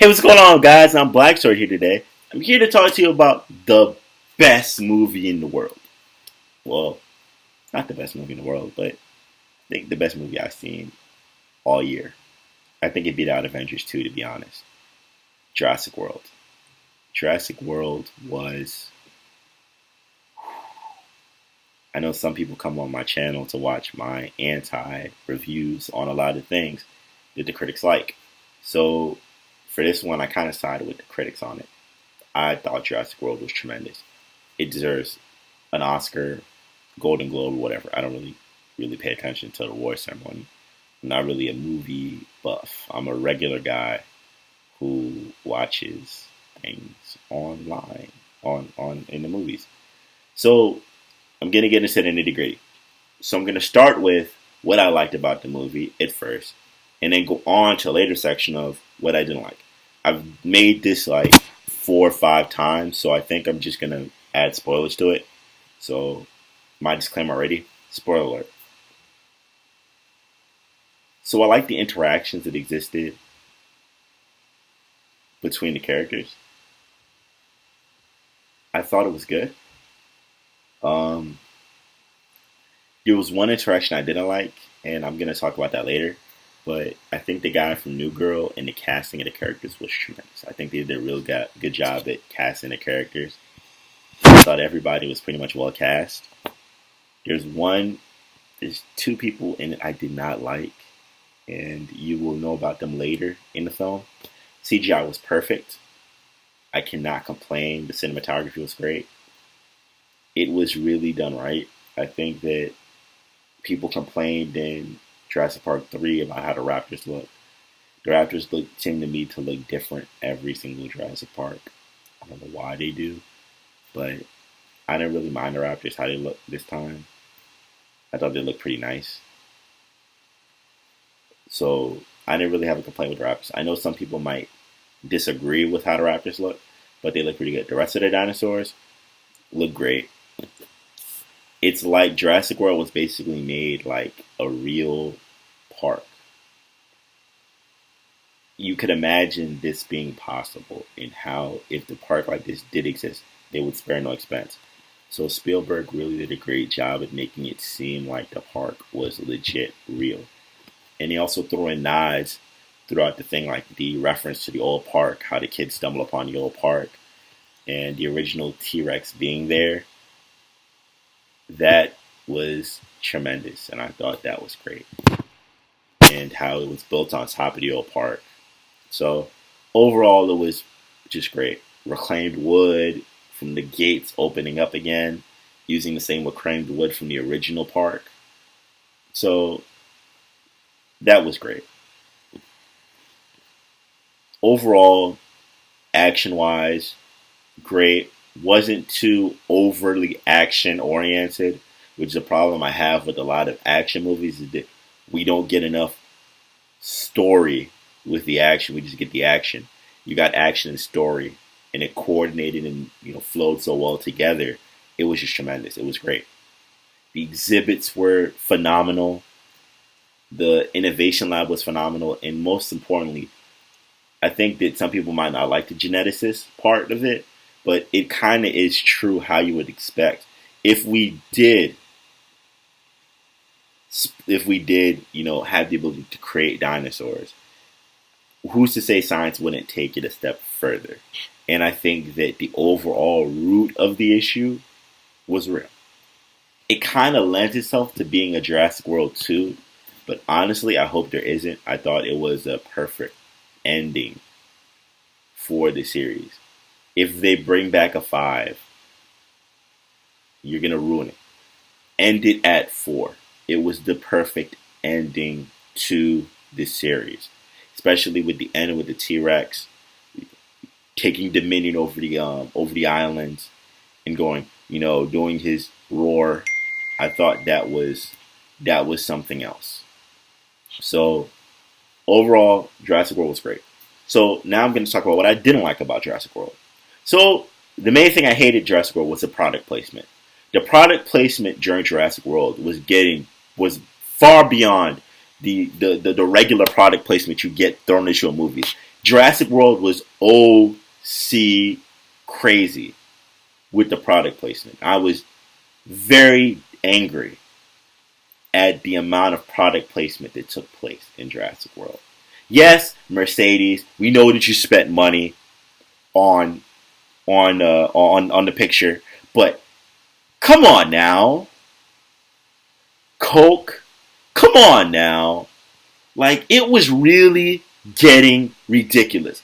Hey, what's going on, guys? I'm Black Sword here today. I'm here to talk to you about the best movie in the world. Well, not the best movie in the world, but I think the best movie I've seen all year. I think it beat out Avengers 2, to be honest. Jurassic World. Jurassic World was. I know some people come on my channel to watch my anti-reviews on a lot of things that the critics like. So, for this one, I kind of sided with the critics on it. I thought Jurassic World was tremendous. It deserves an Oscar, Golden Globe, or whatever. I don't really pay attention to the award ceremony. I'm not really a movie buff. I'm a regular guy who watches things online, on in the movies. So I'm gonna get into the nitty gritty. So I'm gonna start with what I liked about the movie at first, and then go on to a later section of what I didn't like. I've made this like 4 or 5 times, so I think I'm just gonna add spoilers to it. So my disclaimer already, spoiler alert. So I like the interactions that existed between the characters. I thought it was good. There was one interaction I didn't like, and I'm gonna talk about that later. But I think the guy from New Girl and the casting of the characters was tremendous. I think they did a real good job at casting the characters. I thought everybody was pretty much well cast. There's 2 people in it I did not like, and you will know about them later in the film. CGI was perfect. I cannot complain. The cinematography was great. It was really done right. I think that people complained in Jurassic Park 3 about how the Raptors look. The Raptors seem to me to look different every single Jurassic Park. I don't know why they do, but I didn't really mind the Raptors, how they look this time. I thought they looked pretty nice. So I didn't really have a complaint with the Raptors. I know some people might disagree with how the Raptors look, but they look pretty good. The rest of the dinosaurs look great. It's like Jurassic World was basically made like a real park. You could imagine this being possible, and how if the park like this did exist, they would spare no expense. So Spielberg really did a great job at making it seem like the park was legit real. And he also threw in nods throughout the thing, like the reference to the old park, how the kids stumble upon the old park, and the original T-Rex being there. That was tremendous, and I thought that was great. And how it was built on top of the old park. So overall, it was just great. Reclaimed wood from the gates opening up again, using the same reclaimed wood from the original park. So that was great. Overall, action-wise, great. Wasn't too overly action-oriented, which is a problem I have with a lot of action movies, is that we don't get enough story with the action. We just get the action. You got action and story, and it coordinated and flowed so well together. It was just tremendous. It was great. The exhibits were phenomenal. The innovation lab was phenomenal, and most importantly, I think that some people might not like the geneticist part of it, but it kind of is true how you would expect. If we did, have the ability to create dinosaurs, who's to say science wouldn't take it a step further? And I think that the overall root of the issue was real. It kind of lends itself to being a Jurassic World 2, but honestly, I hope there isn't. I thought it was a perfect ending for the series. If they bring back a 5, you're going to ruin it. End it at 4. It was the perfect ending to this series. Especially with the end with the T-Rex taking dominion over the islands and going, doing his roar. I thought that was something else. So overall, Jurassic World was great. So now I'm going to talk about what I didn't like about Jurassic World. So the main thing I hated Jurassic World was the product placement. The product placement during Jurassic World was far beyond the regular product placement you get thrown into a movie. Jurassic World was OC crazy with the product placement. I was very angry at the amount of product placement that took place in Jurassic World. Yes, Mercedes, we know that you spent money on the picture, but come on now. Coke, come on now. Like, it was really getting ridiculous.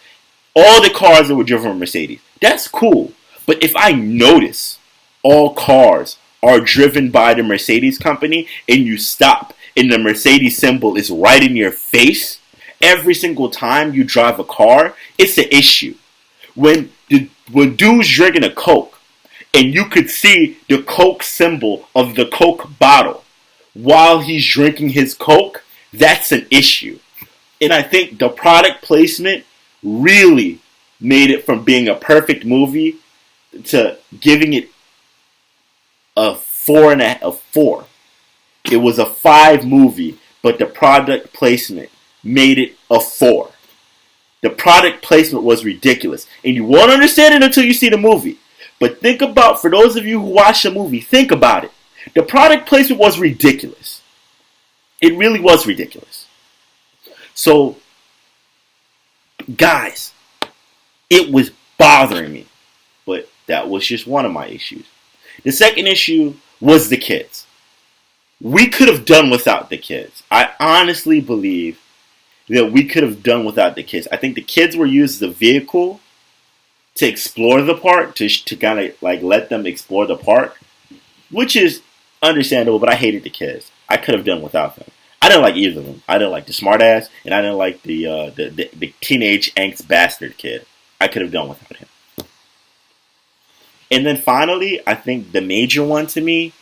All the cars that were driven from Mercedes, that's cool. But if I notice all cars are driven by the Mercedes company and you stop and the Mercedes symbol is right in your face every single time you drive a car, it's an issue. When dude's drinking a Coke and you could see the Coke symbol of the Coke bottle while he's drinking his Coke, that's an issue. And I think the product placement really made it from being a perfect movie to giving it a 4. It was a 5 movie, but the product placement made it a 4. The product placement was ridiculous. And you won't understand it until you see the movie. But think about, for those of you who watch the movie, think about it. The product placement was ridiculous. It really was ridiculous. So, guys, it was bothering me. But that was just one of my issues. The second issue was the kids. We could have done without the kids. I honestly believe that we could have done without the kids. I think the kids were used as a vehicle to explore the park, to kind of like let them explore the park, which is understandable, but I hated the kids. I could have done without them. I didn't like either of them. I didn't like the smartass, and I didn't like the teenage angst bastard kid. I could have done without him. And then finally, I think the major one to me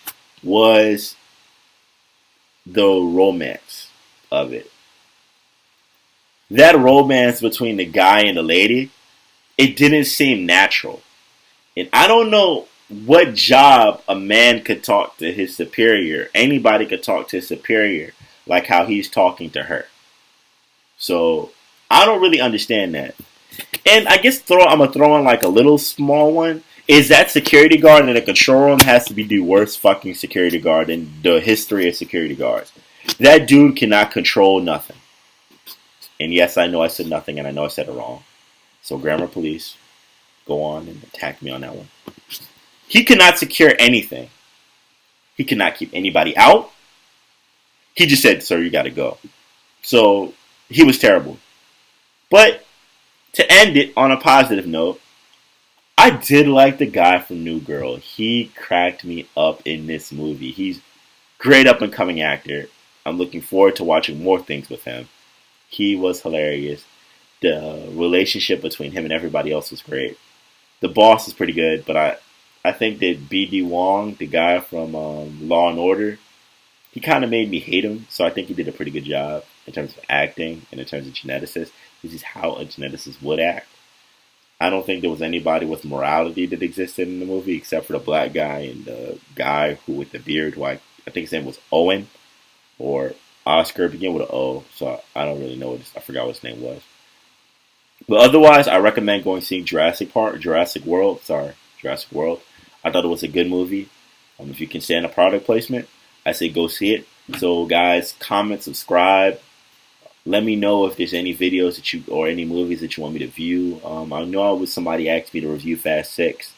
was the romance of it. That romance between the guy and the lady, it didn't seem natural. And I don't know what job a man could talk to his superior. Anybody could talk to his superior like how he's talking to her. So I don't really understand that. And I guess I'm going to throw in like a little small one. Is that security guard in the control room has to be the worst fucking security guard in the history of security guards. That dude cannot control nothing. And yes, I know I said nothing, and I know I said it wrong. So, grammar police, go on and attack me on that one. He cannot secure anything. He cannot keep anybody out. He just said, sir, you gotta go. So, he was terrible. But, to end it on a positive note, I did like the guy from New Girl. He cracked me up in this movie. He's a great up-and-coming actor. I'm looking forward to watching more things with him. He was hilarious. The relationship between him and everybody else was great. The boss is pretty good, but I think that B.D. Wong, the guy from Law and Order, he kind of made me hate him. So I think he did a pretty good job in terms of acting and in terms of geneticist. This is how a geneticist would act. I don't think there was anybody with morality that existed in the movie except for the black guy and the guy who with the beard, who I think his name was Owen or Oscar, begin with an O, so I don't really know I forgot what his name was. But otherwise, I recommend going seeing Jurassic World. I thought it was a good movie. If you can stand a product placement, I say go see it. So guys, comment, subscribe. Let me know if there's any videos or any movies that you want me to view. I know somebody asked me to review Fast 6.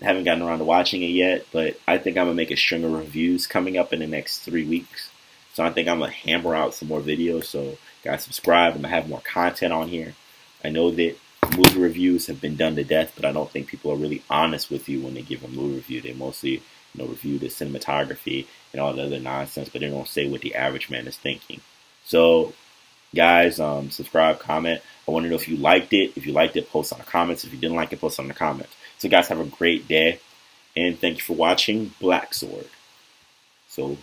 I haven't gotten around to watching it yet, but I think I'm going to make a string of reviews coming up in the next 3 weeks. So I think I'm going to hammer out some more videos. So guys, subscribe. I'm going to have more content on here. I know that movie reviews have been done to death, but I don't think people are really honest with you when they give a movie review. They mostly review the cinematography and all the other nonsense, but they don't say what the average man is thinking. So guys, subscribe, comment. I want to know if you liked it. If you liked it, post on the comments. If you didn't like it, post on the comments. So guys, have a great day. And thank you for watching Black Sword. So